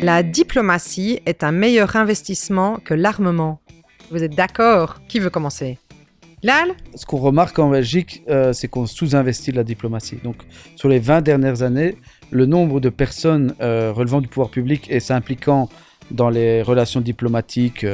La diplomatie est un meilleur investissement que l'armement. Vous êtes d'accord? Qui veut commencer? Lal? Ce qu'on remarque en Belgique, c'est qu'on sous-investit la diplomatie. Donc, sur les 20 dernières années, le nombre de personnes relevant du pouvoir public et s'impliquant dans les relations diplomatiques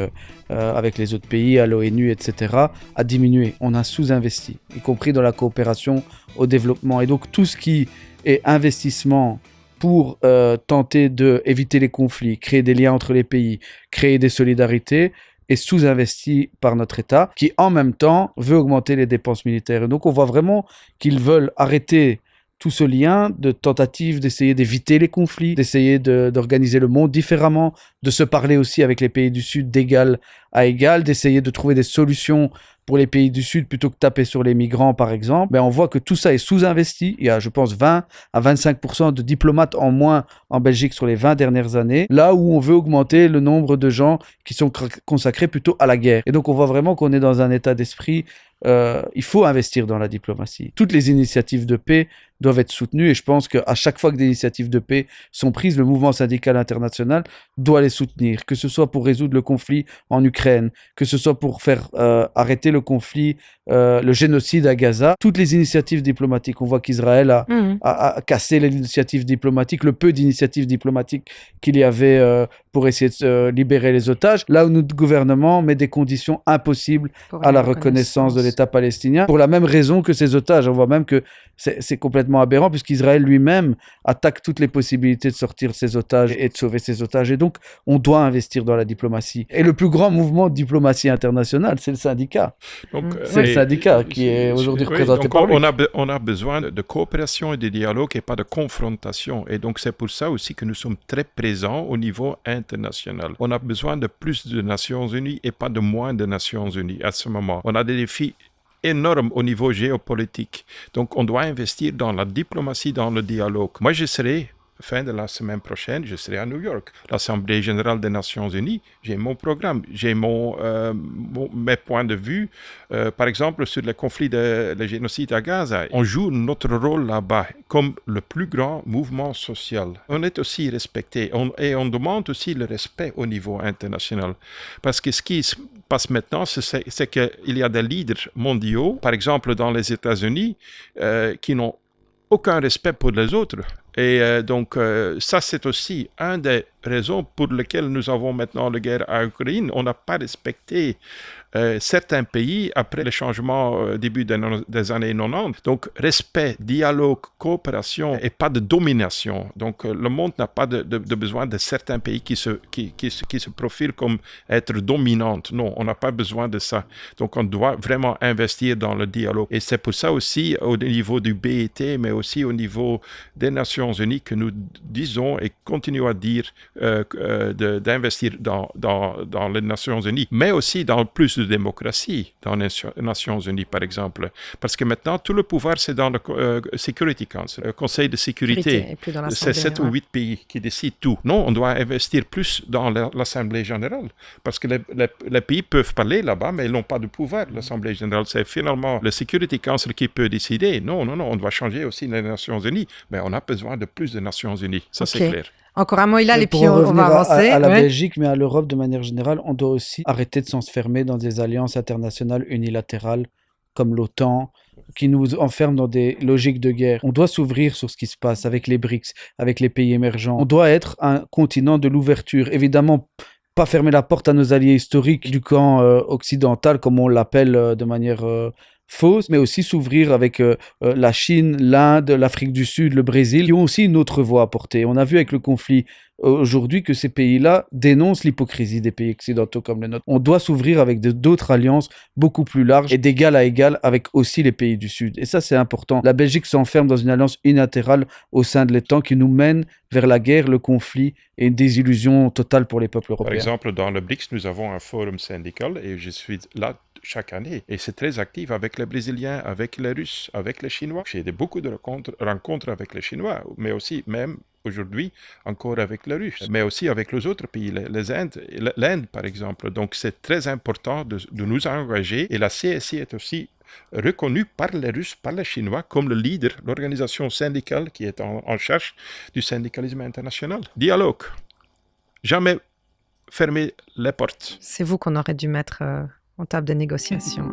avec les autres pays, à l'ONU, etc., a diminué. On a sous-investi, y compris dans la coopération au développement. Et donc, tout ce qui est investissement pour tenter d'éviter les conflits, créer des liens entre les pays, créer des solidarités, est sous-investi par notre État, qui en même temps veut augmenter les dépenses militaires. Et donc on voit vraiment qu'ils veulent arrêter tout ce lien de tentative d'essayer d'éviter les conflits, d'essayer d'organiser le monde différemment, de se parler aussi avec les pays du Sud d'égal à égal, d'essayer de trouver des solutions pour les pays du Sud plutôt que taper sur les migrants, par exemple. Ben, on voit que tout ça est sous-investi. Il y a, je pense, 20 à 25% de diplomates en moins en Belgique sur les 20 dernières années, là où on veut augmenter le nombre de gens qui sont consacrés plutôt à la guerre. Et donc, on voit vraiment qu'on est dans un état d'esprit il faut investir dans la diplomatie. Toutes les initiatives de paix doivent être soutenues et je pense qu'à chaque fois que des initiatives de paix sont prises, le mouvement syndical international doit les soutenir, que ce soit pour résoudre le conflit en Ukraine, que ce soit pour faire arrêter le conflit, le génocide à Gaza. Toutes les initiatives diplomatiques, on voit qu'Israël a cassé les initiatives diplomatiques, le peu d'initiatives diplomatiques qu'il y avait pour essayer de libérer les otages, là où notre gouvernement met des conditions impossibles à la reconnaissance de l'État palestinien, pour la même raison que ces otages. On voit même que c'est complètement aberrant, puisqu'Israël lui-même attaque toutes les possibilités de sortir ses otages et de sauver ses otages. Et donc, on doit investir dans la diplomatie. Et le plus grand mouvement de diplomatie internationale, c'est le syndicat. C'est le syndicat qui est aujourd'hui représenté par lui. On a besoin de coopération et de dialogue et pas de confrontation. Et donc, c'est pour ça aussi que nous sommes très présents au niveau international. On a besoin de plus de Nations Unies et pas de moins de Nations Unies à ce moment. On a des défis énormes au niveau géopolitique. Donc, on doit investir dans la diplomatie, dans le dialogue. Moi, je serai, fin de la semaine prochaine, je serai à New York, l'Assemblée générale des Nations Unies. J'ai mon programme, j'ai mes points de vue. Par exemple, sur le conflit le génocide à Gaza, on joue notre rôle là-bas comme le plus grand mouvement social. On est aussi respecté et on demande aussi le respect au niveau international. Parce que ce qui se passe maintenant, c'est qu'il y a des leaders mondiaux, par exemple dans les États-Unis, qui n'ont aucun respect pour les autres. Et donc, ça, c'est aussi une des raisons pour lesquelles nous avons maintenant la guerre en Ukraine. On n'a pas respecté certains pays après le changement début des années 90. Donc, respect, dialogue, coopération et pas de domination. Donc, le monde n'a pas de besoin de certains pays qui se profilent comme être dominantes. Non, on n'a pas besoin de ça. Donc, on doit vraiment investir dans le dialogue. Et c'est pour ça aussi, au niveau du BET, mais aussi au niveau des Nations Unies, que nous disons et continuons à dire d'investir dans les Nations Unies, mais aussi dans plus de démocratie dans les Nations Unies, par exemple. Parce que maintenant, tout le pouvoir, c'est dans le Security Council, le Conseil de sécurité. C'est 7 ou 8 pays qui décident tout. Non, on doit investir plus dans l'Assemblée générale. Parce que les pays peuvent parler là-bas, mais ils n'ont pas de pouvoir. L'Assemblée générale, c'est finalement le Security Council qui peut décider. Non, on doit changer aussi les Nations Unies. Mais on a besoin de plus de Nations Unies. Ça, c'est clair. Encore un mot, il a les pieds, on va avancer. À la Belgique, mais à l'Europe de manière générale, on doit aussi arrêter de s'enfermer dans des alliances internationales unilatérales comme l'OTAN, qui nous enferment dans des logiques de guerre. On doit s'ouvrir sur ce qui se passe avec les BRICS, avec les pays émergents. On doit être un continent de l'ouverture. Évidemment, pas fermer la porte à nos alliés historiques du camp occidental, comme on l'appelle de manière fausse, mais aussi s'ouvrir avec la Chine, l'Inde, l'Afrique du Sud, le Brésil, qui ont aussi une autre voix à porter. On a vu avec le conflit aujourd'hui que ces pays-là dénoncent l'hypocrisie des pays occidentaux comme le nôtre. On doit s'ouvrir avec d'autres alliances beaucoup plus larges et d'égal à égal avec aussi les pays du Sud. Et ça, c'est important. La Belgique s'enferme dans une alliance unilatérale au sein de l'OTAN qui nous mène vers la guerre, le conflit et une désillusion totale pour les peuples européens. Par exemple, dans le BRICS, nous avons un forum syndical et je suis là chaque année. Et c'est très actif avec les Brésiliens, avec les Russes, avec les Chinois. J'ai beaucoup de rencontres avec les Chinois, mais aussi même aujourd'hui encore avec la Russie, mais aussi avec les autres pays, l'Inde par exemple. Donc c'est très important de nous engager et la CSI est aussi reconnue par les Russes, par les Chinois comme le leader, l'organisation syndicale qui est en charge du syndicalisme international. Dialogue. Jamais fermer les portes. C'est vous qu'on aurait dû mettre en table de négociation.